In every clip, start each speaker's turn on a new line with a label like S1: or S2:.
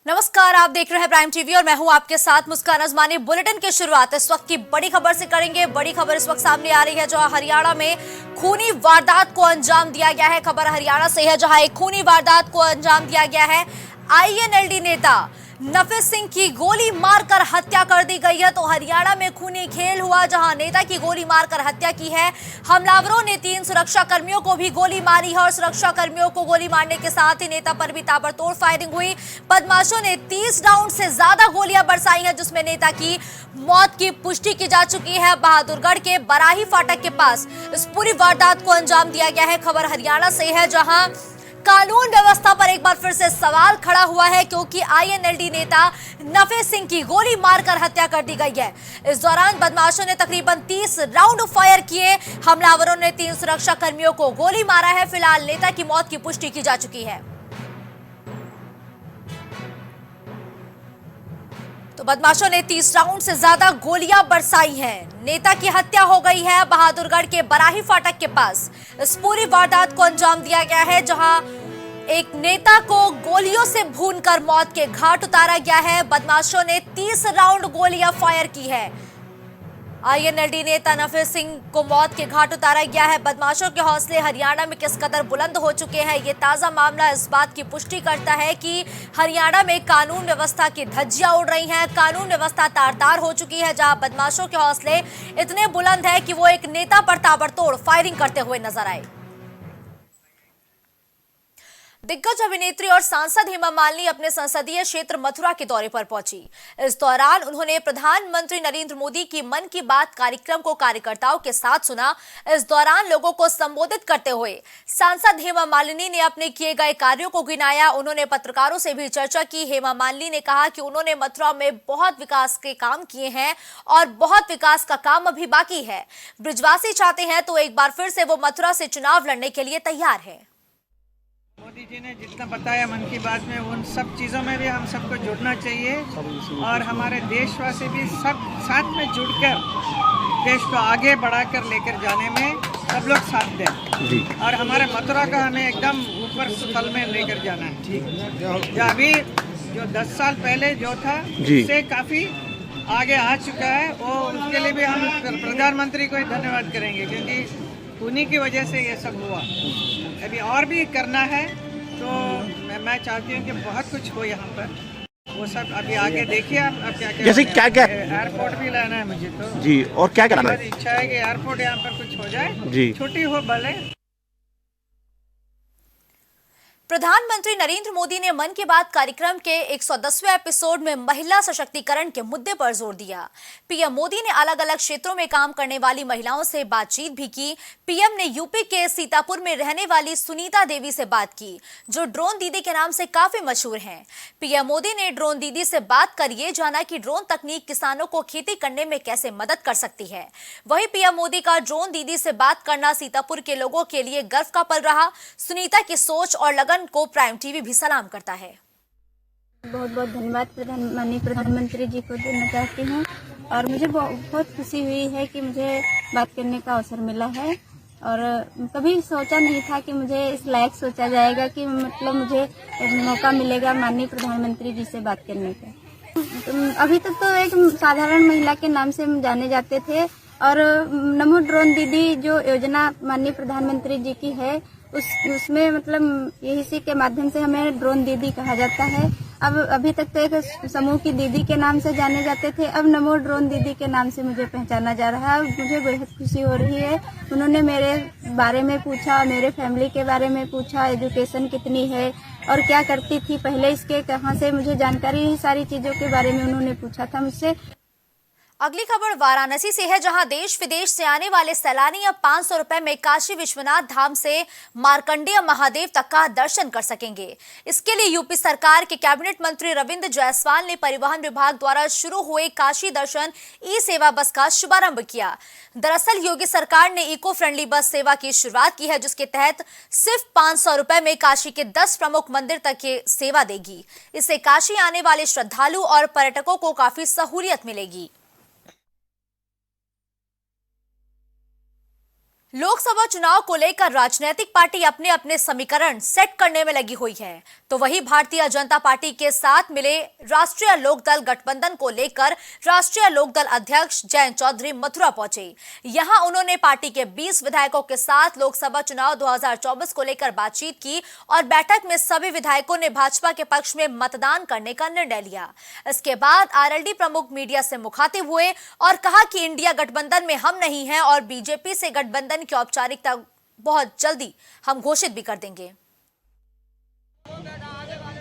S1: नमस्कार, आप देख रहे हैं प्राइम टीवी और मैं हूं आपके साथ मुस्कान अजमानी। बुलेटिन की शुरुआत इस वक्त की बड़ी खबर से करेंगे। बड़ी खबर इस वक्त सामने आ रही है जहां हरियाणा में खूनी वारदात को अंजाम दिया गया है। खबर हरियाणा से है जहां एक खूनी वारदात को अंजाम दिया गया है। आईएनएलडी नेता नफीस सिंह की गोली मारकर हत्या कर दी गई है। तो हरियाणा में खूनी खेल हुआ जहां नेता की गोली मारकर हत्या की है। हमलावरों ने 3 सुरक्षा कर्मियों को भी गोली मारी है और सुरक्षा कर्मियों को गोली मारने के साथ ही नेता पर भी ताबड़तोड़ फायरिंग हुई। बदमाशों ने 30 राउंड से ज्यादा गोलियां बरसाई हैं जिसमें नेता की मौत की पुष्टि की जा चुकी है। बहादुरगढ़ के बराही फाटक के पास इस पूरी वारदात को अंजाम दिया गया है। खबर हरियाणा से है जहां कानून व्यवस्था पर एक बार फिर से सवाल खड़ा हुआ है क्योंकि आईएनएलडी नेता नफीस सिंह की गोली मारकर हत्या कर दी गई है। इस दौरान बदमाशों ने तकरीबन 30 राउंड फायर किए। हमलावरों ने 3 सुरक्षा कर्मियों को गोली मारा है। फिलहाल नेता की मौत की पुष्टि की जा चुकी है। तो बदमाशों ने 30 राउंड से ज्यादा गोलियां बरसाई हैं। नेता की हत्या हो गई है बहादुरगढ़ के बराही फाटक के पास। इस पूरी वारदात को अंजाम दिया गया है जहां एक नेता को गोलियों से भूनकर मौत के घाट उतारा गया है। बदमाशों ने 30 राउंड गोलियां फायर की है। आईएनएलडी नेता नफीस सिंह को मौत के घाट उतारा गया है। बदमाशों के हौसले हरियाणा में किस कदर बुलंद हो चुके हैं, ये ताजा मामला इस बात की पुष्टि करता है कि हरियाणा में कानून व्यवस्था की धज्जियां उड़ रही हैं। कानून व्यवस्था तार-तार हो चुकी है जहां बदमाशों के हौसले इतने बुलंद है कि वो एक नेता पर ताबड़तोड़ फायरिंग करते हुए नजर आए। दिग्गज अभिनेत्री और सांसद हेमा मालिनी अपने संसदीय क्षेत्र मथुरा के दौरे पर पहुंची। इस दौरान उन्होंने प्रधानमंत्री नरेंद्र मोदी की मन की बात कार्यक्रम को कार्यकर्ताओं के साथ सुना। इस दौरान लोगों को संबोधित करते हुए सांसद हेमा मालिनी ने अपने किए गए कार्यों को गिनाया। उन्होंने पत्रकारों से भी चर्चा की। हेमा मालिनी ने कहा कि उन्होंने मथुरा में बहुत विकास के काम किए हैं और बहुत विकास का काम अभी बाकी है। ब्रिजवासी चाहते हैं तो एक बार फिर से वो मथुरा से चुनाव लड़ने के लिए तैयार है।
S2: मोदी जी ने जितना बताया मन की बात में, उन सब चीज़ों में भी हम सबको जुड़ना चाहिए और हमारे देशवासी भी सब साथ में जुड़कर देश को आगे बढ़ाकर लेकर जाने में सब लोग साथ दें जी। और हमारे मथुरा का हमें एकदम ऊपर स्थल में लेकर जाना है। ठीक, जो अभी जो 10 साल पहले जो था उससे काफ़ी आगे आ चुका है। वो उसके लिए भी हम प्रधानमंत्री को ही धन्यवाद करेंगे क्योंकि उन्हीं की वजह से ये सब हुआ। अभी और भी करना है तो मैं चाहती हूँ कि बहुत कुछ हो यहाँ पर। वो सब अभी आगे देखिए आप क्या क्या,
S3: जैसे क्या
S2: एयरपोर्ट भी लाना है मुझे तो
S3: जी। और क्या करना है?
S2: इच्छा है कि एयरपोर्ट यहाँ पर कुछ हो जाए
S3: जी।
S2: छोटी हो भले।
S1: प्रधानमंत्री नरेंद्र मोदी ने मन की बात कार्यक्रम के 110वें एपिसोड में महिला सशक्तिकरण के मुद्दे पर जोर दिया। पीएम मोदी ने अलग अलग क्षेत्रों में काम करने वाली महिलाओं से बातचीत भी की। पीएम ने यूपी के सीतापुर में रहने वाली सुनीता देवी से बात की जो ड्रोन दीदी के नाम से काफी मशहूर हैं। पीएम मोदी ने ड्रोन दीदी से बात कर ये जाना कि ड्रोन तकनीक किसानों को खेती करने में कैसे मदद कर सकती है। वहीं पीएम मोदी का ड्रोन दीदी से बात करना सीतापुर के लोगों के लिए गर्व का पल रहा। सुनीता की सोच और लगन को प्राइम टीवी भी सलाम करता है।
S4: बहुत बहुत धन्यवाद माननीय प्रधानमंत्री जी को देना चाहती हूँ और मुझे बहुत खुशी हुई है कि मुझे बात करने का अवसर मिला है और कभी सोचा नहीं था कि मुझे इस लायक सोचा जाएगा कि मतलब मुझे मौका मिलेगा माननीय प्रधानमंत्री जी से बात करने का। अभी तक तो एक साधारण महिला के नाम से जाने जाते थे और नमो ड्रोन दीदी जो योजना माननीय प्रधानमंत्री जी की है उसमें मतलब इसी के माध्यम से हमें ड्रोन दीदी कहा जाता है। अब अभी तक तो एक समूह की दीदी के नाम से जाने जाते थे, अब नमो ड्रोन दीदी के नाम से मुझे पहचाना जा रहा है। मुझे बेहद खुशी हो रही है। उन्होंने मेरे बारे में पूछा, मेरे फैमिली के बारे में पूछा, एजुकेशन कितनी है और क्या करती थी पहले, इसके कहाँ से मुझे जानकारी, यही सारी चीज़ों के बारे में उन्होंने पूछा था मुझसे।
S1: अगली खबर वाराणसी से है जहां देश विदेश से आने वाले सैलानी अब 500 रुपए में काशी विश्वनाथ धाम से मार्कंडेय महादेव तक का दर्शन कर सकेंगे। इसके लिए यूपी सरकार के कैबिनेट मंत्री रविंद्र जायसवाल ने परिवहन विभाग द्वारा शुरू हुए काशी दर्शन ई सेवा बस का शुभारंभ किया। दरअसल योगी सरकार ने इको फ्रेंडली बस सेवा की शुरुआत की है जिसके तहत सिर्फ 500 रुपए में काशी के 10 प्रमुख मंदिर तक की सेवा देगी। इससे काशी आने वाले श्रद्धालु और पर्यटकों को काफी सहूलियत मिलेगी। लोकसभा चुनाव को लेकर राजनीतिक पार्टी अपने अपने समीकरण सेट करने में लगी हुई है, तो वही भारतीय जनता पार्टी के साथ मिले राष्ट्रीय लोकदल गठबंधन को लेकर राष्ट्रीय लोकदल अध्यक्ष जयंत चौधरी मथुरा पहुंचे। यहां उन्होंने पार्टी के 20 विधायकों के साथ लोकसभा चुनाव 2024 को लेकर बातचीत की और बैठक में सभी विधायकों ने भाजपा के पक्ष में मतदान करने का निर्णय लिया। इसके बाद आरएलडी प्रमुख मीडिया से मुखातिब हुए और कहा कि इंडिया गठबंधन में हम नहीं हैं और बीजेपी से गठबंधन की औपचारिकता बहुत जल्दी हम घोषित भी कर देंगे।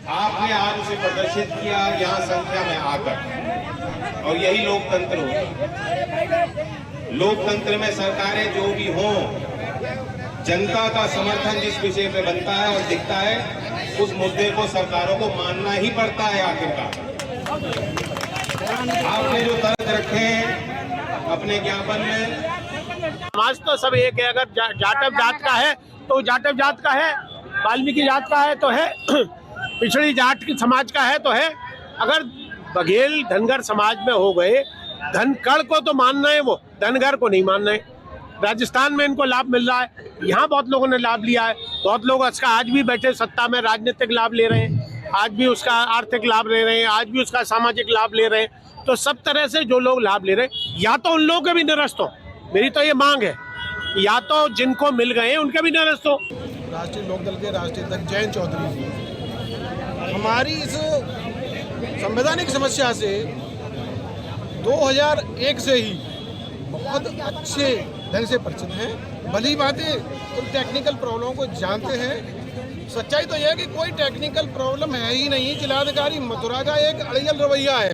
S3: आपने आज उसे प्रदर्शित किया यहाँ संख्या में आकर, और यही लोकतंत्र हो। लोकतंत्र में सरकारें जो भी हों, जनता का समर्थन जिस विषय पे बनता है और दिखता है, उस मुद्दे को सरकारों को मानना ही पड़ता है। आखिरकार आपने जो तर्क रखे हैं अपने ज्ञापन में,
S5: समाज तो सब एक है। अगर जाटव जात का है तो जाटव जात का है, वाल्मीकि जात का है तो है, पिछड़ी जाट की समाज का है तो है। अगर बघेल धनगर समाज में हो गए, धनकड़ को तो मानना है, वो धनगर को नहीं मानना है। राजस्थान में इनको लाभ मिल रहा है, यहाँ बहुत लोगों ने लाभ लिया है। बहुत लोग इसका आज भी बैठे सत्ता में राजनीतिक लाभ ले रहे हैं, आज भी उसका आर्थिक लाभ ले रहे हैं, आज भी उसका सामाजिक लाभ ले रहे हैं। तो सब तरह से जो लोग लाभ ले रहे हैं, या तो उन लोगों के भी निरस्त हो। मेरी तो ये मांग है, या तो जिनको मिल गए उनके भी निरस्त हो।
S6: राष्ट्रीय लोकदल के राष्ट्रीय अध्यक्ष जयंत चौधरी जी हमारी इस संवैधानिक समस्या से 2001 से ही बहुत अच्छे ढंग से परिचित हैं। भली बातें उन टेक्निकल प्रॉब्लम को जानते हैं। सच्चाई तो यह है कि कोई टेक्निकल प्रॉब्लम है ही नहीं। जिलाधिकारी मथुरा का एक अड़ियल रवैया है।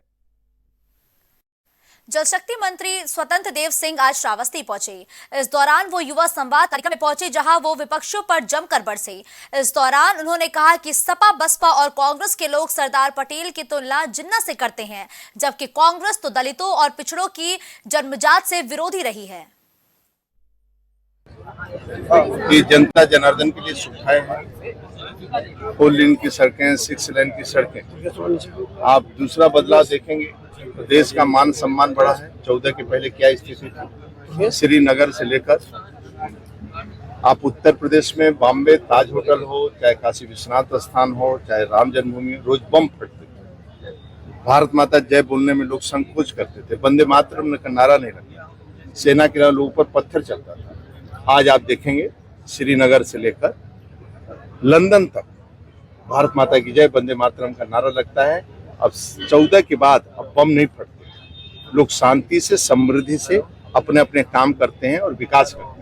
S1: जल शक्ति मंत्री स्वतंत्र देव सिंह आज श्रावस्ती पहुंचे। इस दौरान वो युवा संवाद कार्यक्रम में पहुंचे, जहां वो विपक्षियों पर जमकर बरसे। इस दौरान उन्होंने कहा कि सपा, बसपा और कांग्रेस के लोग सरदार पटेल की तुलना जिन्ना से करते हैं, जबकि कांग्रेस तो दलितों और पिछड़ों की जन्मजात से विरोधी रही है।
S7: ये जनता जनार्दन के लिए सुविधाएं हैं, 4 लेन की सड़कें, 6 लेन की सड़कें। आप दूसरा बदलाव देखेंगे तो देश का मान सम्मान बढ़ा है। 14 के पहले क्या स्थिति थी, श्रीनगर से लेकर आप उत्तर प्रदेश में बॉम्बे ताज होटल हो, चाहे काशी विश्वनाथ स्थान हो, चाहे राम जन्मभूमि, रोज बम फटते थे। भारत माता जय बोलने में लोग संकोच करते थे, वंदे मातरम का नारा नहीं लगता, सेना के लोगों पर पत्थर चलता था। आज आप देखेंगे श्रीनगर से लेकर लंदन तक भारत माता की जय, वंदे मातरम का नारा लगता है। अब 14 के बाद अब बम नहीं फटते, लोग शांति से, समृद्धि से अपने अपने काम करते हैं और विकास करते हैं।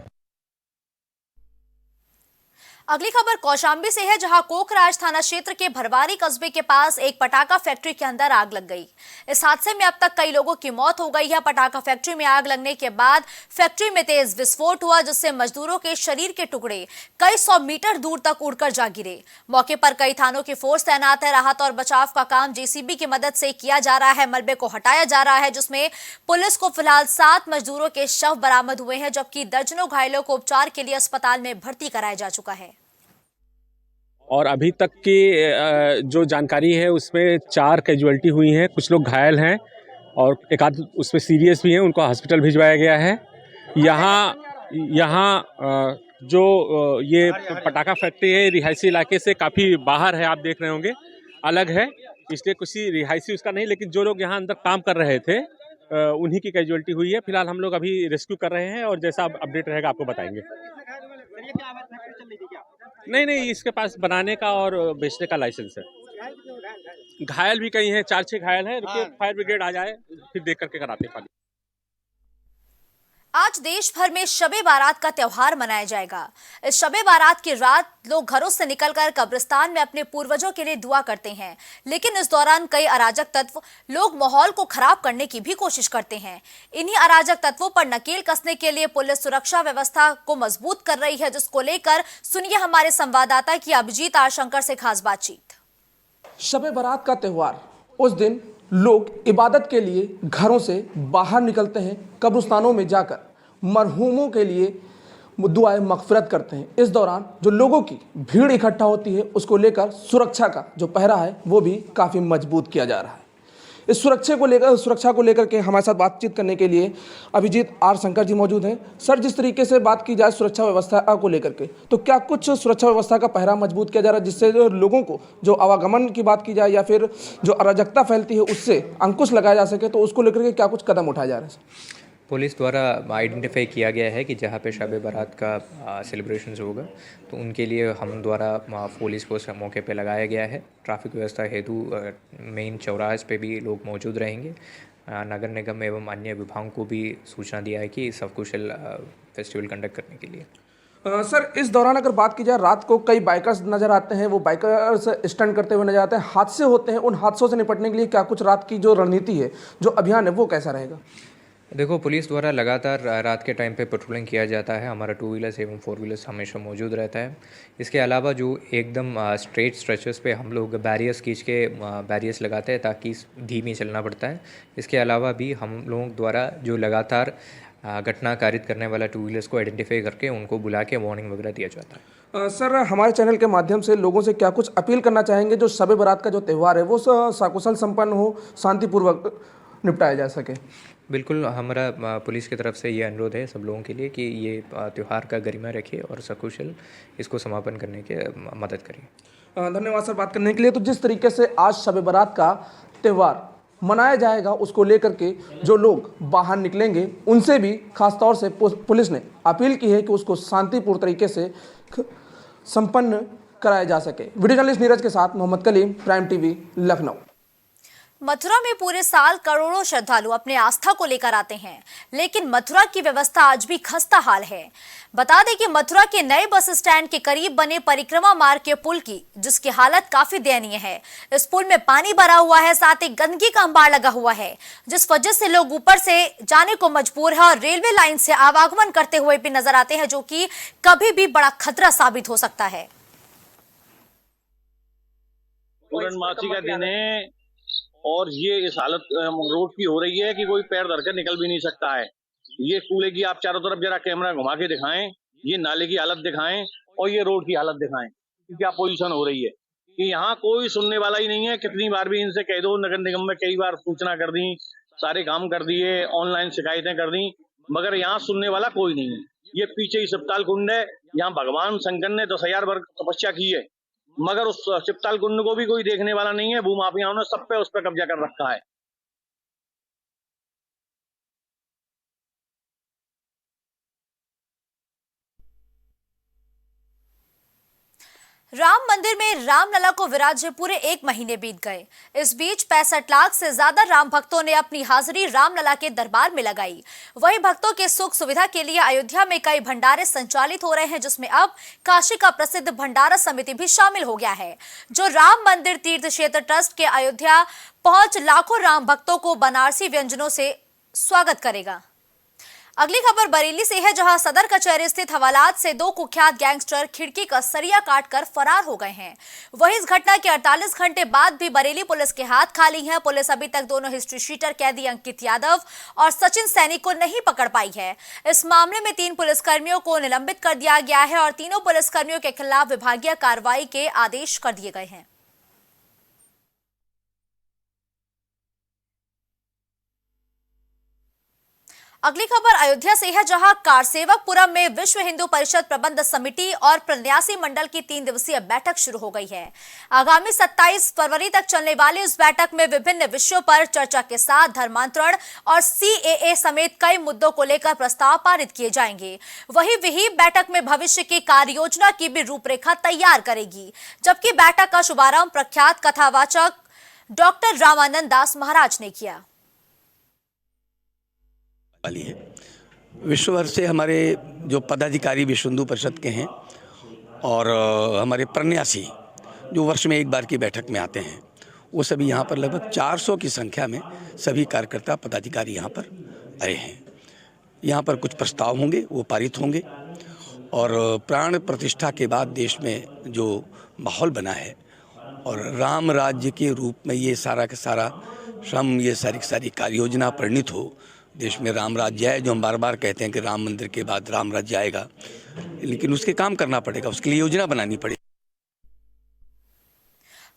S1: अगली खबर कौशाम्बी से है, जहां कोखराज थाना क्षेत्र के भरवारी कस्बे के पास एक पटाखा फैक्ट्री के अंदर आग लग गई। इस हादसे में अब तक कई लोगों की मौत हो गई है। पटाखा फैक्ट्री में आग लगने के बाद फैक्ट्री में तेज विस्फोट हुआ, जिससे मजदूरों के शरीर के टुकड़े कई 100 मीटर दूर तक उड़कर जा गिरे। मौके पर कई थानों की फोर्स तैनात है। राहत और बचाव का काम जेसीबी की मदद से किया जा रहा है। मलबे को हटाया जा रहा है, जिसमें पुलिस को फिलहाल 7 मजदूरों के शव बरामद हुए हैं, जबकि दर्जनों घायलों को उपचार के लिए अस्पताल में भर्ती कराया जा चुका है।
S8: और अभी तक की जो जानकारी है उसमें 4 कैजुअल्टी हुई हैं, कुछ लोग घायल हैं और एक आध उसमें सीरियस भी हैं, उनको हॉस्पिटल भिजवाया गया है। यहाँ जो ये पटाखा फैक्ट्री है, रिहायशी इलाके से काफ़ी बाहर है, आप देख रहे होंगे, अलग है, इसलिए किसी रिहायशी उसका नहीं, लेकिन जो लोग यहाँ अंदर काम कर रहे थे उन्हीं की कैजुअल्टी हुई है। फिलहाल हम लोग अभी रेस्क्यू कर रहे हैं और जैसा अपडेट रहेगा आपको बताएंगे। नहीं, इसके पास बनाने का और बेचने का लाइसेंस है। घायल भी कई हैं, 4-6 घायल हैं। रुकिए, फायर ब्रिगेड आ जाए फिर देख करके कराते हैं।
S1: आज देश भर में शबे बारात का त्योहार मनाया जाएगा। इस शबे बारात की रात लोग घरों से निकलकर कब्रिस्तान में अपने पूर्वजों के लिए दुआ करते हैं, लेकिन इस दौरान कई अराजक तत्व लोग माहौल को खराब करने की भी कोशिश करते हैं। इन्हीं अराजक तत्वों पर नकेल कसने के लिए पुलिस सुरक्षा व्यवस्था को मजबूत कर रही है, जिसको लेकर सुनिए हमारे संवाददाता की अभिजीत आर शंकर से खास बातचीत।
S9: शबे बारात का त्योहार, उस दिन लोग इबादत के लिए घरों से बाहर निकलते हैं, कब्रिस्तानों में जाकर मरहूमों के लिए दुआए मगफिरत करते हैं। इस दौरान जो लोगों की भीड़ इकट्ठा होती है, उसको लेकर सुरक्षा का जो पहरा है वो भी काफ़ी मजबूत किया जा रहा है। इस सुरक्षा को लेकर के हमारे साथ बातचीत करने के लिए अभिजीत आर शंकर जी मौजूद हैं। सर, जिस तरीके से बात की जाए सुरक्षा व्यवस्था को लेकर के, तो क्या कुछ सुरक्षा व्यवस्था का पहरा मजबूत किया जा रहा है जिससे लोगों को जो आवागमन की बात की जाए या फिर जो अराजकता फैलती है उससे अंकुश लगाया जा सके, तो उसको लेकर के क्या कुछ कदम उठाए जा रहे हैं?
S10: पुलिस द्वारा आइडेंटिफाई किया गया है कि जहाँ पे शब बारात का सेलिब्रेशंस होगा तो उनके लिए हम द्वारा पुलिस फोर्स मौके पे लगाया गया है। ट्रैफिक व्यवस्था हेतु मेन चौराहे पे भी लोग मौजूद रहेंगे। नगर निगम एवं अन्य विभागों को भी सूचना दिया है कि सकुशल फेस्टिवल कंडक्ट करने के लिए।
S9: सर, इस दौरान अगर बात की जाए, रात को कई बाइकर्स नज़र आते हैं, वो बाइकर्स स्टंट करते हुए नजर आते हैं, हादसे होते हैं। उन हादसों से निपटने के लिए क्या कुछ रात की जो रणनीति है, जो अभियान है, वो कैसा रहेगा?
S10: देखो, पुलिस द्वारा लगातार रात के टाइम पे पेट्रोलिंग किया जाता है। हमारा 2 व्हीलर्स एवं 4 व्हीलर्स हमेशा मौजूद रहता है। इसके अलावा जो एकदम स्ट्रेट स्ट्रेचेस पे हम लोग बैरियर्स खींच के बैरियर्स लगाते हैं ताकि धीमी चलना पड़ता है। इसके अलावा भी हम लोगों द्वारा जो लगातार घटना कारित करने वाला 2 व्हीलर्स को आइडेंटिफाई करके उनको बुला के वार्निंग वगैरह दिया जाता है।
S9: सर, हमारे चैनल के माध्यम से लोगों से क्या कुछ अपील करना चाहेंगे जो शब बारात का जो त्यौहार है वो सकुशल संपन्न हो, शांतिपूर्वक निपटाया जा सके?
S10: बिल्कुल, हमारा पुलिस की तरफ से ये अनुरोध है सब लोगों के लिए कि ये त्यौहार का गरिमा रखिए और सकुशल इसको समापन करने के मदद करिए।
S9: धन्यवाद सर बात करने के लिए। तो जिस तरीके से आज शब बारात का त्यौहार मनाया जाएगा उसको लेकर के जो लोग बाहर निकलेंगे उनसे भी खासतौर से पुलिस ने अपील की है कि उसको शांतिपूर्ण तरीके से संपन्न कराया जा सके। वीडियो जर्नलिस्ट नीरज के साथ मोहम्मद कलीम, प्राइम टीवी, लखनऊ।
S1: मथुरा में पूरे साल करोड़ों श्रद्धालु अपने आस्था को लेकर आते हैं, लेकिन मथुरा की व्यवस्था आज भी खस्ता हाल है। बता दें कि मथुरा के नए बस स्टैंड के करीब बने परिक्रमा मार्ग के पुल की जिसकी हालत काफी दयनीय है। इस पुल में पानी भरा हुआ है, साथ ही गंदगी का अंबार लगा हुआ है, जिस वजह से लोग ऊपर से जाने को मजबूर है और रेलवे लाइन से आवागमन करते हुए भी नजर आते हैं, जो कि कभी भी बड़ा खतरा साबित हो सकता है।
S11: पूर्णमासी का दिन है और ये इस हालत रोड की हो रही है कि कोई पैर धर कर निकल भी नहीं सकता है। ये कूड़े की आप चारों तरफ जरा कैमरा घुमा के दिखाएं, ये नाले की हालत दिखाएं और ये रोड की हालत दिखाएं कि क्या पोजीशन हो रही है। कि यहाँ कोई सुनने वाला ही नहीं है। कितनी बार भी इनसे कह दो, नगर निगम में कई बार सूचना कर दी, सारे काम कर दिए, ऑनलाइन शिकायतें कर दी, मगर यहाँ सुनने वाला कोई नहीं है। ये पीछे ही शिवताल कुंड है, यहाँ भगवान शंकर ने 10,000 वर्ष तपस्या की है, मगर उस शिवताल कुंड को भी कोई देखने वाला नहीं है। भूमाफियाओं ने सब पे उस पर कब्जा कर रखा है।
S1: राम मंदिर में रामलला को विराजे पूरे 1 महीने बीत गए। इस बीच 65 लाख से ज्यादा राम भक्तों ने अपनी हाजिरी रामलला के दरबार में लगाई। वहीं भक्तों के सुख सुविधा के लिए अयोध्या में कई भंडारे संचालित हो रहे हैं, जिसमें अब काशी का प्रसिद्ध भंडारा समिति भी शामिल हो गया है, जो राम मंदिर तीर्थ क्षेत्र ट्रस्ट के अयोध्या पहुंच लाखों राम भक्तों को बनारसी व्यंजनों से स्वागत करेगा। अगली खबर बरेली से है, जहां सदर कचहरी स्थित हवालात से 2 कुख्यात गैंगस्टर खिड़की का सरिया काटकर फरार हो गए हैं। वहीं इस घटना के 48 घंटे बाद भी बरेली पुलिस के हाथ खाली हैं। पुलिस अभी तक दोनों हिस्ट्री शीटर कैदी अंकित यादव और सचिन सैनी को नहीं पकड़ पाई है। इस मामले में 3 पुलिसकर्मियों को निलंबित कर दिया गया है और तीनों पुलिसकर्मियों के खिलाफ विभागीय कार्रवाई के आदेश कर दिए गए हैं। अगली खबर अयोध्या से है, जहां कारसेवकपुरम में विश्व हिंदू परिषद प्रबंध समिति और प्रन्यासी मंडल की 3 दिवसीय बैठक शुरू हो गई है। आगामी 27 फरवरी तक चलने वाली इस बैठक में विभिन्न विषयों पर चर्चा के साथ धर्मांतरण और CAA समेत कई मुद्दों को लेकर प्रस्ताव पारित किए जाएंगे। वहीं विहिप बैठक में भविष्य की कार्य योजना की भी रूपरेखा तैयार करेगी, जबकि बैठक का शुभारंभ प्रख्यात कथावाचक डॉक्टर रामानंद दास महाराज ने किया।
S12: वाली है। विश्व भर से हमारे जो पदाधिकारी विश्व हिंदू परिषद के हैं और हमारे प्रन्यासी जो वर्ष में एक बार की बैठक में आते हैं, वो सभी यहाँ पर लगभग 400 की संख्या में सभी कार्यकर्ता पदाधिकारी यहाँ पर आए हैं। यहाँ पर कुछ प्रस्ताव होंगे, वो पारित होंगे और प्राण प्रतिष्ठा के बाद देश में जो माहौल बना है और राम राज्य के रूप में ये सारा का सारा श्रम, ये सारी की सारी कार्य योजना परिणित हो, देश में राम राज्य आए। जो हम बार बार कहते हैं कि राम मंदिर के बाद राम राज्य आएगा, लेकिन उसके काम करना पड़ेगा, उसके लिए योजना बनानी पड़ेगी।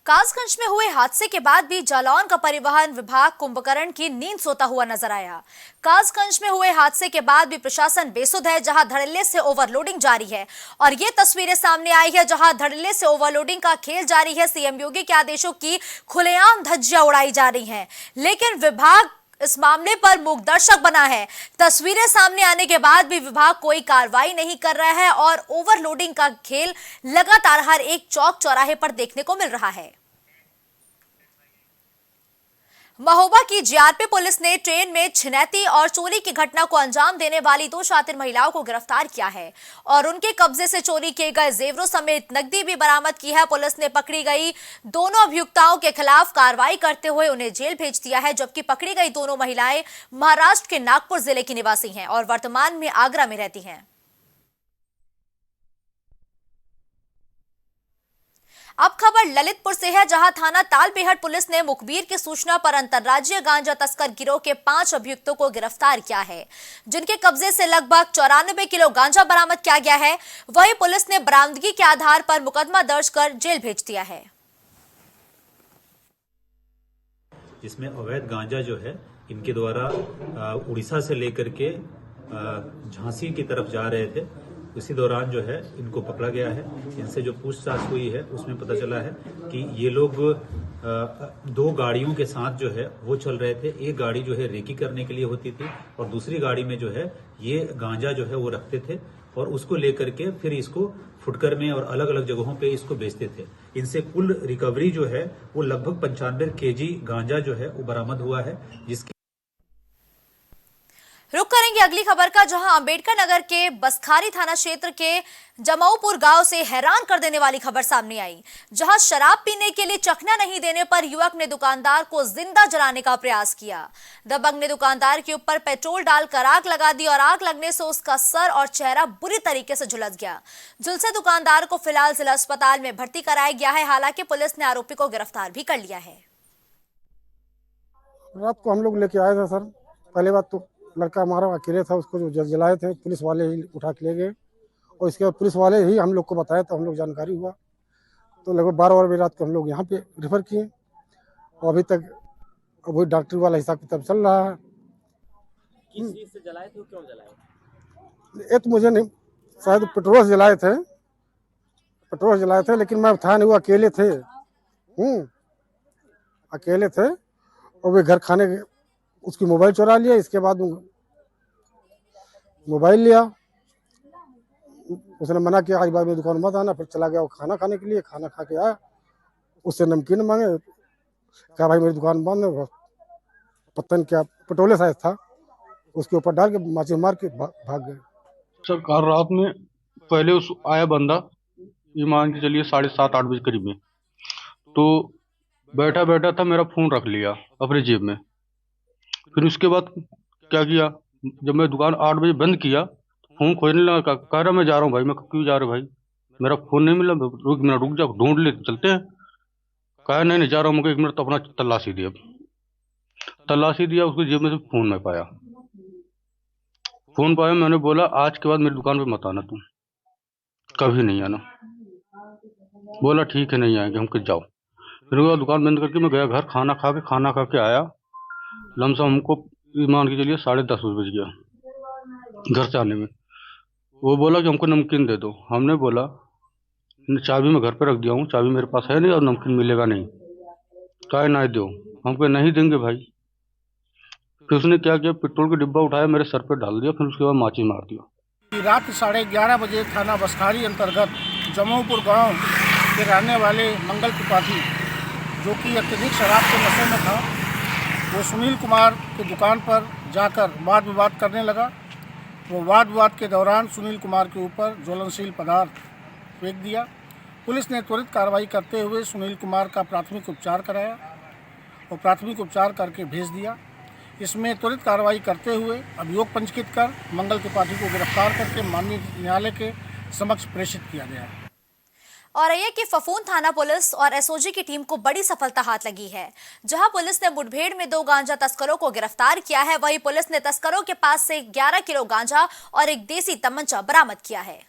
S1: कासगंज में हुए हादसे के बाद भी जालौन का परिवहन विभाग कुंभकर्ण की नींद सोता हुआ नजर आया। कासगंज में हुए हादसे के बाद भी प्रशासन बेसुध है, जहां धड़ल्ले से ओवरलोडिंग जारी है। और ये तस्वीरें सामने आई है जहां धड़ल्ले से ओवरलोडिंग का खेल जारी है। सीएम योगी के आदेशों की खुलेआम धज्जियां उड़ाई जा रही हैं, लेकिन विभाग इस मामले पर मूक दर्शक बना है। तस्वीरें सामने आने के बाद भी विभाग कोई कार्रवाई नहीं कर रहा है और ओवरलोडिंग का खेल लगातार हर एक चौक चौराहे पर देखने को मिल रहा है। महोबा की जीआरपी पुलिस ने ट्रेन में छिनैती और चोरी की घटना को अंजाम देने वाली 2 शातिर महिलाओं को गिरफ्तार किया है और उनके कब्जे से चोरी किए गए जेवरों समेत नकदी भी बरामद की है। पुलिस ने पकड़ी गई दोनों अभियुक्ताओं के खिलाफ कार्रवाई करते हुए उन्हें जेल भेज दिया है, जबकि पकड़ी गई दोनों महिलाएं महाराष्ट्र के नागपुर जिले की निवासी हैं और वर्तमान में आगरा में रहती हैं। अब खबर ललितपुर से है, जहां थाना तालबेहट पुलिस ने मुखबिर की सूचना पर अंतर्राज्यीय गांजा तस्कर गिरोह के 5 अभियुक्तों को गिरफ्तार किया है, जिनके कब्जे से लगभग 94 किलो गांजा बरामद किया गया है। वहीं पुलिस ने बरामदगी के आधार पर मुकदमा दर्ज कर जेल भेज दिया है।
S13: जिसमें अवैध गांजा जो है इनके द्वारा उड़ीसा से लेकर के झांसी की तरफ जा रहे थे। इसी दौरान जो है इनको पकड़ा गया है। इनसे जो पूछताछ हुई है उसमें पता चला है कि ये लोग 2 गाड़ियों के साथ जो है वो चल रहे थे। एक गाड़ी जो है रेकी करने के लिए होती थी और दूसरी गाड़ी में जो है ये गांजा जो है वो रखते थे और उसको लेकर के फिर इसको फुटकर में और अलग अलग जगहों पे इसको बेचते थे। इनसे कुल रिकवरी जो है वो लगभग 95 केजी गांजा जो है वो बरामद हुआ है। जिसकी
S1: रुक करेंगे अगली खबर का, जहां अंबेडकर नगर के बसखारी थाना क्षेत्र के जमाऊपुर गांव से हैरान कर देने वाली खबर सामने आई, जहां शराब पीने के लिए चखना नहीं देने पर युवक ने दुकानदार को जिंदा जलाने का प्रयास किया। दबंग ने दुकानदार के ऊपर पेट्रोल डालकर आग लगा दी और आग लगने से उसका सर और चेहरा बुरी तरीके से झुलस गया। झुलसे दुकानदार को फिलहाल जिला अस्पताल में भर्ती कराया गया है। हालांकि पुलिस ने आरोपी को गिरफ्तार भी कर लिया है।
S6: रात को हम लोग लेके आए थे सर। पहले बात तो लड़का हमारा अकेले था, उसको जो जलाए थे पुलिस वाले ही उठा के ले गए और इसके बाद पुलिस वाले ही हम लोग को बताया तो हम लोग जानकारी हुआ तो लगभग 12 बजे रात को हम लोग यहाँ पे रेफर किए और अभी तक वही डॉक्टर वाला हिसाब किताब चल रहा है।
S14: किस चीज से जलाए थे, क्यों जलाए?
S6: ये तो मुझे नहीं, शायद पेट्रोल से जलाए थे, लेकिन मैं था नहीं, वो अकेले थे। अकेले थे और वे घर खाने उसकी मोबाइल चुरा लिया। इसके बाद मोबाइल लिया, उसने मना किया आज बाद में दुकान मत आना। फिर चला गया वो खाना खाने के लिए। खाना खा के आया, उससे नमकीन मांगे, कहा भाई मेरी दुकान बंद है। पता नहीं क्या पेट्रोल शायद था, उसके ऊपर डाल के माचिस मार के भाग गए।
S15: सर कल रात में पहले उस आया बंदा, ये मान के चलिए 7:30-8 बजे करीब में, तो बैठा बैठा था, मेरा फोन रख लिया अपने जेब में। फिर उसके बाद क्या किया, जब मैं दुकान 8 बजे बंद किया, फोन खोजने लगा। कह रहा मैं जा रहा हूँ भाई। मैं क्यों जा रहा भाई, मेरा फोन नहीं मिला। रुक जा, ढूंढ ले, चलते हैं। कहा नहीं जा रहा हूँ। 1 मिनट तो अपना तलाशी दिया, उसकी जेब में से फोन में पाया। मैंने बोला आज के बाद मेरी दुकान पे मत आना, तुम कभी नहीं आना। बोला ठीक है नहीं आएंगे हम, कुछ जाओ। फिर दुकान बंद करके मैं गया घर, खाना खा के आया। लमसम हमको मान के चलिए 10:30 बज गया घर से आने में। वो बोला कि हमको नमकीन दे दो। हमने बोला चाबी मैं घर पे रख दिया हूँ, चाबी मेरे पास है नहीं और नमकीन मिलेगा नहीं, काय ना दो। हमको नहीं देंगे भाई। फिर उसने क्या किया, पेट्रोल का डिब्बा उठाया मेरे सर पे डाल दिया, फिर उसके बाद माचिस मार दिया।
S6: रात 11:30 बजे थाना बसखारी अंतर्गत जमाऊपुर गांव के रहने वाले मंगल त्रिपाठी, जो कि अत्यधिक शराब के नशे में था, वो सुनील कुमार की दुकान पर जाकर वाद विवाद करने लगा। वो वाद विवाद के दौरान सुनील कुमार के ऊपर ज्वलनशील पदार्थ फेंक दिया। पुलिस ने त्वरित कार्रवाई करते हुए सुनील कुमार का प्राथमिक उपचार कराया और प्राथमिक उपचार करके भेज दिया। इसमें त्वरित कार्रवाई करते हुए अभियोग पंजीकृत कर मंगल त्रिपाठी को गिरफ्तार करके माननीय न्यायालय के समक्ष प्रेषित किया गया है।
S1: और ये कि फफून थाना पुलिस और एसओजी की टीम को बड़ी सफलता हाथ लगी है, जहां पुलिस ने मुठभेड़ में 2 गांजा तस्करों को गिरफ्तार किया है। वहीं पुलिस ने तस्करों के पास से 11 किलो गांजा और एक देसी तमंचा बरामद किया है।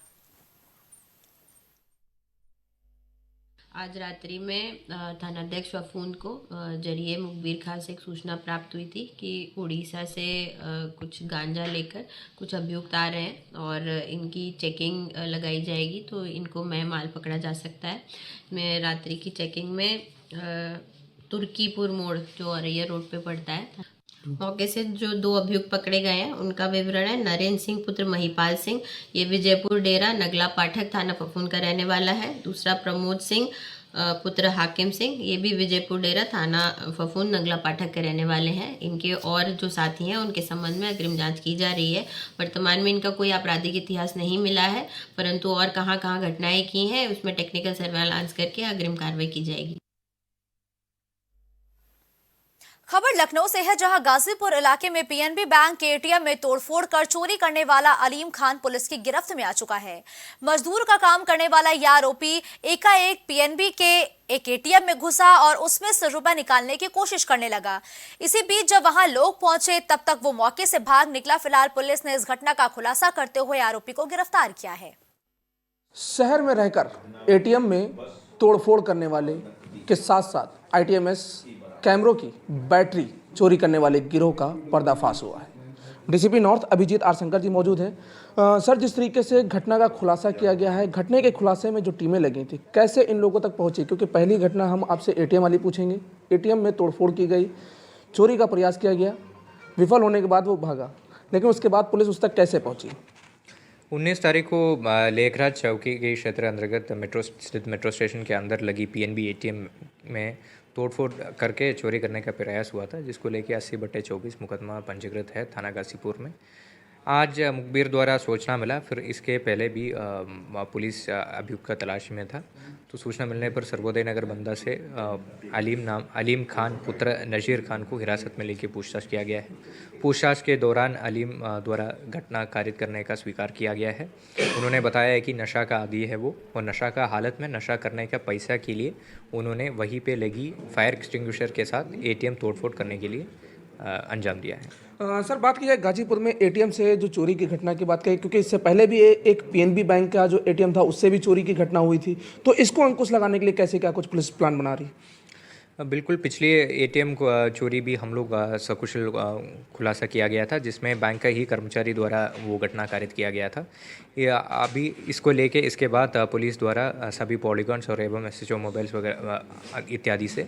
S16: आज रात्रि में थानाध्यक्ष फफूंद को जरिए मुखबिर खां से एक सूचना प्राप्त हुई थी कि उड़ीसा से कुछ गांजा लेकर कुछ अभियुक्त आ रहे हैं और इनकी चेकिंग लगाई जाएगी, तो इनको माल पकड़ा जा सकता है। मैं रात्रि की चेकिंग में तुर्कीपुर मोड़ जो औरैया रोड पे पड़ता है, मौके से जो 2 अभियुक्त पकड़े गए हैं उनका विवरण है। नरेंद्र सिंह पुत्र महिपाल सिंह, ये विजयपुर डेरा नगला पाठक थाना फफूंद का रहने वाला है। दूसरा प्रमोद सिंह पुत्र हाकिम सिंह, ये भी विजयपुर डेरा थाना फफूंद नगला पाठक के रहने वाले हैं। इनके और जो साथी हैं उनके संबंध में अग्रिम जांच की जा रही है। वर्तमान में इनका कोई आपराधिक इतिहास नहीं मिला है, परंतु और कहाँ कहाँ घटनाएं की हैं उसमें टेक्निकल सर्वेलांस करके अग्रिम कार्रवाई की जाएगी।
S1: खबर लखनऊ से है, जहां गाजीपुर इलाके में पीएनबी बैंक के एटीएम में तोड़फोड़ कर चोरी करने वाला अलीम खान पुलिस की गिरफ्त में आ चुका है। मजदूर का काम करने वाला यह आरोपी एकाएक पीएनबी के एक एटीएम में घुसा और उसमें से रुपए निकालने की कोशिश करने लगा। इसी बीच जब वहां लोग पहुंचे तब तक वो मौके से भाग निकला। फिलहाल पुलिस ने इस घटना का खुलासा करते हुए आरोपी को गिरफ्तार किया है।
S9: शहर में रहकर एटीएम में तोड़फोड़ करने वाले के साथ साथ आईटीएमएस कैमरों की बैटरी चोरी करने वाले गिरोह का पर्दाफाश हुआ है। DCP north Abhijit R Shankar ji मौजूद हैं। सर, जिस तरीके से घटना का खुलासा किया गया है, घटने के खुलासे में जो टीमें लगी थी कैसे इन लोगों तक पहुंची? क्योंकि पहली घटना हम आपसे एटीएम वाली पूछेंगे। एटीएम में तोड़फोड़ की गई, चोरी का प्रयास किया गया, विफल होने के बाद वो भागा, लेकिन उसके बाद पुलिस उस तक कैसे पहुंची?
S10: 19 तारीख को लेखराज चौकी के क्षेत्र अंतर्गत मेट्रो स्टेशन के अंदर लगी पीएनबी एटीएम में तोड़फोड़ करके चोरी करने का प्रयास हुआ था, जिसको लेके 80/24 मुकदमा पंजीकृत है थाना गाजीपुर में। आज मुखबिर द्वारा सूचना मिला, फिर इसके पहले भी पुलिस अभियुक्त का तलाश में था, तो सूचना मिलने पर सर्वोदय नगर बंदा से अलीम खान पुत्र नज़ीर खान को हिरासत में लेकर पूछताछ किया गया है। पूछताछ के दौरान अलीम द्वारा घटना कारित करने का स्वीकार किया गया है। उन्होंने बताया है कि नशा का आदी है वो, और नशा का हालत में नशा करने का पैसा के लिए उन्होंने वहीं पे लगी फायर एक्सटिंग्विशर के साथ एटीएम तोड़फोड़ करने के लिए अंजाम दिया है।
S9: सर, बात की जाए गाजीपुर में एटीएम से जो चोरी की घटना की बात करें, क्योंकि इससे पहले भी एक पीएनबी बैंक का जो एटीएम था उससे भी चोरी की घटना हुई थी, तो इसको अंकुश लगाने के लिए कैसे क्या कुछ पुलिस प्लान बना रही है?
S10: बिल्कुल, पिछले एटीएम चोरी भी हम लोग सकुशल खुलासा किया गया था, जिसमें बैंक का ही कर्मचारी द्वारा वो घटना कारित किया गया था। अभी इसको लेके इसके बाद पुलिस द्वारा सभी पॉलीगॉन्स और एवं एसएचओ मोबाइल्स वगैरह इत्यादि से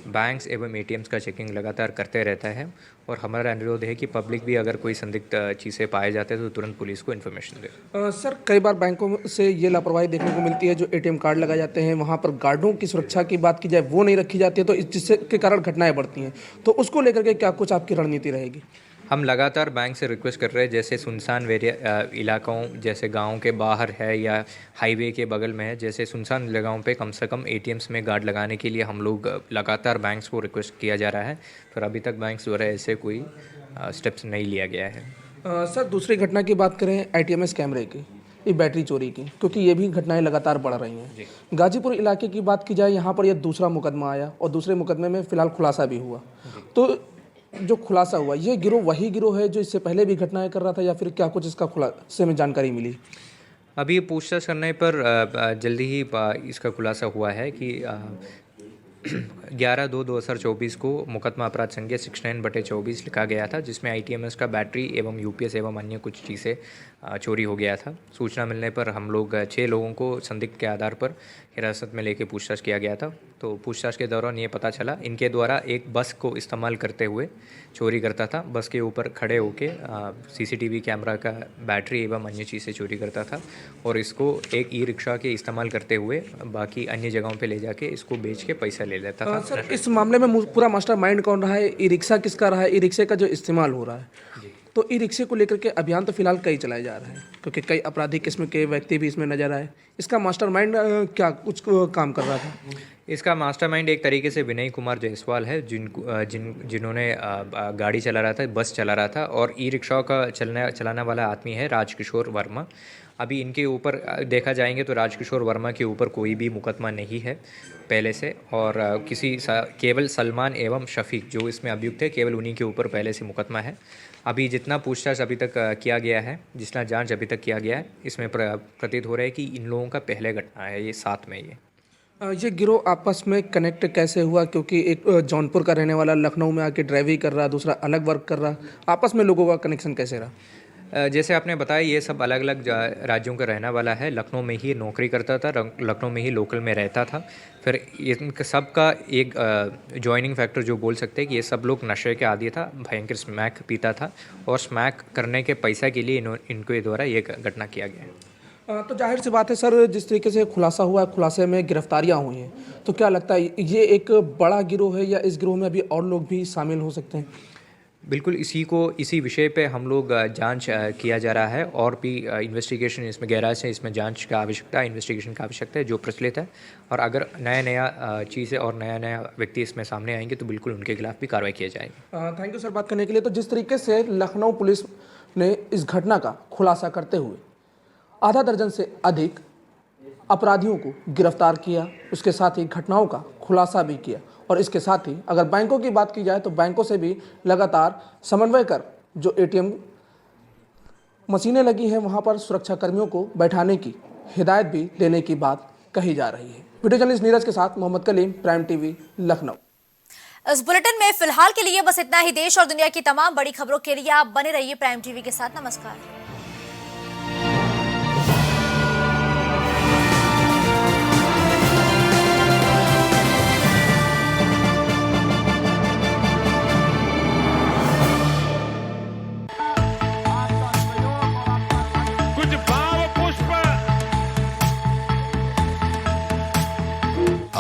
S10: बैंक्स एवं एटीएम्स का चेकिंग लगातार करते रहता है, और हमारा अनुरोध है कि पब्लिक भी अगर कोई संदिग्ध चीज़ें पाए जाते हैं तो तुरंत पुलिस को इन्फॉर्मेशन दे।
S9: सर, कई बार बैंकों से ये लापरवाही देखने को मिलती है, जो एटीएम कार्ड लगाए जाते हैं वहाँ पर गार्डों की सुरक्षा की बात की जाए वो नहीं रखी जाती है, तो जिससे के कारण घटनाएं बढ़ती हैं, तो उसको लेकर के क्या कुछ आपकी रणनीति रहेगी?
S10: हम लगातार बैंक से रिक्वेस्ट कर रहे हैं, जैसे सुनसान इलाकों जैसे गांव के बाहर है या हाईवे के बगल में है, जैसे सुनसान जगहों पे कम से कम एटीएम्स में गार्ड लगाने के लिए हम लोग लगातार बैंक्स को रिक्वेस्ट किया जा रहा है, पर अभी तक बैंक्स द्वारा ऐसे कोई स्टेप्स नहीं लिया गया है।
S9: सर, दूसरी घटना की बात करें आईटीएमएस कैमरे की, ये बैटरी चोरी की, क्योंकि ये भी घटनाएं लगातार बढ़ रही हैं। गाजीपुर इलाके की बात की जाए, यहाँ पर यह दूसरा मुकदमा आया और दूसरे मुकदमे में फिलहाल खुलासा भी हुआ, तो जो खुलासा हुआ ये गिरोह वही गिरोह है जो इससे पहले भी घटनाएं कर रहा था, या फिर क्या कुछ इसका खुलासे में जानकारी मिली?
S10: अभी पूछताछ करने पर जल्दी ही इसका खुलासा हुआ है कि 11/2/2024 को मुकदमा अपराध संख्या 69/24 लिखा गया था, जिसमें आईटीएमएस का बैटरी एवं यूपीएस एवं अन्य कुछ चीज़ें चोरी हो गया था। सूचना मिलने पर हम लोग 6 लोगों को संदिग्ध के आधार पर हिरासत में लेके पूछताछ किया गया था। तो पूछताछ के दौरान ये पता चला इनके द्वारा एक बस को इस्तेमाल करते हुए चोरी करता था। बस के ऊपर खड़े होके सीसीटीवी कैमरा का बैटरी एवं अन्य चीज़ें चोरी करता था, और इसको एक ई रिक्शा के इस्तेमाल करते हुए बाकी अन्य जगहों पे ले जाके इसको बेच के पैसा ले लेता था।
S9: सर, इस मामले में पूरा मास्टरमाइंड कौन रहा है? ई रिक्शा किसका रहा है? ई रिक्शे का जो इस्तेमाल हो रहा है, तो ई रिक्शे को लेकर के अभियान तो फिलहाल कई चलाए जा रहे हैं, क्योंकि कई आपराधिक किस्म के व्यक्ति भी इसमें नजर आए। इसका मास्टरमाइंड क्या कुछ काम कर रहा था?
S10: इसका मास्टरमाइंड एक तरीके से विनय कुमार जायसवाल है, जिन्होंने गाड़ी चला रहा था, बस चला रहा था, और ई रिक्शा का चलाने वाला आदमी है राजकिशोर वर्मा। अभी इनके ऊपर देखा जाएंगे तो राजकिशोर वर्मा के ऊपर कोई भी मुकदमा नहीं है पहले से, और केवल सलमान एवं शफीक जो इसमें अभियुक्त है, केवल उन्हीं के ऊपर पहले से मुकदमा है। अभी जितना पूछताछ अभी तक किया गया है, जितना जांच अभी तक किया गया है, इसमें प्रतीत हो रहा है कि इन लोगों का पहले घटना है ये, साथ में ये।
S9: ये गिरोह आपस में कनेक्ट कैसे हुआ, क्योंकि एक जौनपुर का रहने वाला लखनऊ में आके ड्राइविंग कर रहा, दूसरा अलग वर्क कर रहा, आपस में लोगों का कनेक्शन कैसे रहा?
S10: जैसे आपने बताया, ये सब अलग अलग राज्यों का रहने वाला है। लखनऊ में ही नौकरी करता था, लखनऊ में ही लोकल में रहता था। फिर इन सब का एक जॉइनिंग फैक्टर जो बोल सकते हैं कि ये सब लोग नशे के आदी था, भयंकर स्मैक पीता था और स्मैक करने के पैसा के लिए इनके द्वारा ये घटना किया गया।
S9: तो जाहिर सी बात है सर, जिस तरीके से खुलासा हुआ है, खुलासे में गिरफ्तारियां हुई हैं, तो क्या लगता है ये एक बड़ा गिरोह है या इस गिरोह में अभी और लोग भी शामिल हो सकते हैं?
S10: बिल्कुल, इसी विषय पे हम लोग जांच किया जा रहा है और भी इन्वेस्टिगेशन इसमें गहराई से इसमें जांच का आवश्यकता है, इन्वेस्टिगेशन का आवश्यकता है जो प्रचलित है। और अगर नया चीज़ें और नया व्यक्ति इसमें सामने आएंगे तो बिल्कुल उनके खिलाफ भी कार्रवाई की जाएगी।
S9: थैंक यू सर बात करने के लिए। तो जिस तरीके से लखनऊ पुलिस ने इस घटना का खुलासा करते हुए आधा दर्जन से अधिक अपराधियों को गिरफ्तार किया, उसके साथ ही घटनाओं का खुलासा भी किया, और इसके साथ ही अगर बैंकों की बात की जाए तो बैंकों से भी लगातार समन्वय कर जो एटीएम मशीनें लगी हैं वहां पर सुरक्षा कर्मियों को बैठाने की हिदायत भी देने की बात कही जा रही है। वीडियो जर्नलिस्ट नीरज के साथ मोहम्मद कलीम, प्राइम टीवी, लखनऊ।
S1: इस बुलेटिन में फिलहाल के लिए बस इतना ही। देश और दुनिया की तमाम बड़ी खबरों के लिए आप बने रहिए प्राइम टीवी के साथ। नमस्कार।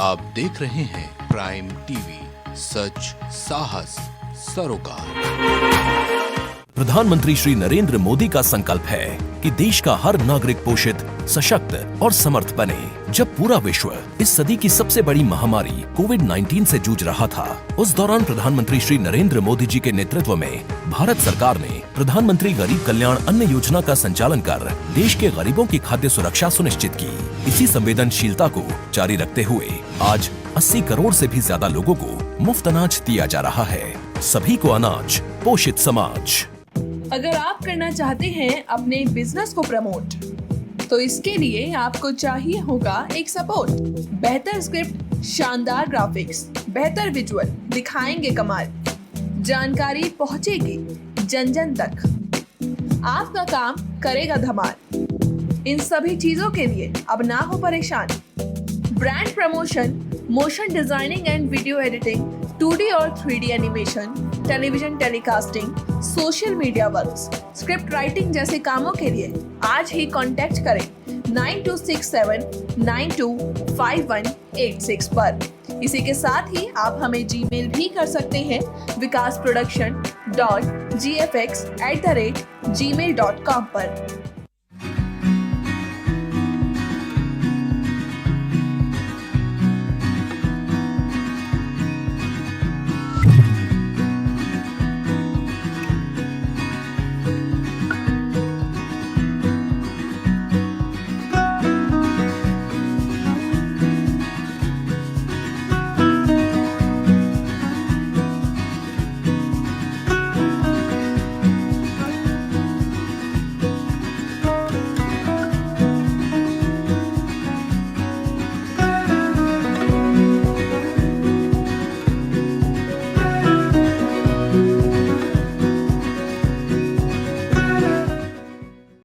S17: आप देख रहे हैं प्राइम टीवी, सच साहस सरोकार।
S18: प्रधानमंत्री श्री नरेंद्र मोदी का संकल्प है कि देश का हर नागरिक पोषित, सशक्त और समर्थ बने। जब पूरा विश्व इस सदी की सबसे बड़ी महामारी कोविड-19 से जूझ रहा था, उस दौरान प्रधानमंत्री श्री नरेंद्र मोदी जी के नेतृत्व में भारत सरकार ने प्रधानमंत्री गरीब कल्याण अन्न योजना का संचालन कर देश के गरीबों की खाद्य सुरक्षा सुनिश्चित की। इसी संवेदनशीलता को जारी रखते हुए आज 80 करोड़ से भी ज्यादा लोगों को मुफ्त अनाज दिया जा रहा है। सभी को अनाज, पोषित समाज।
S19: अगर आप करना चाहते हैं अपने बिजनेस को प्रमोट, तो इसके लिए आपको चाहिए होगा एक सपोर्ट। बेहतर स्क्रिप्ट, शानदार ग्राफिक्स, बेहतर विजुअल, दिखाएंगे कमाल, जानकारी पहुंचेगी जन जन तक, आपका काम करेगा धमाल। इन सभी चीजों के लिए अब ना हो परेशान। Brand promotion, motion designing and video editing, 2D और 3D animation, television telecasting, social media works, script writing जैसे कामों के लिए आज ही कांटेक्ट करें 9267925186 पर। इसी के साथ ही आप हमें जीमेल भी कर सकते हैं vikasproduction.gfx@gmail.com पर।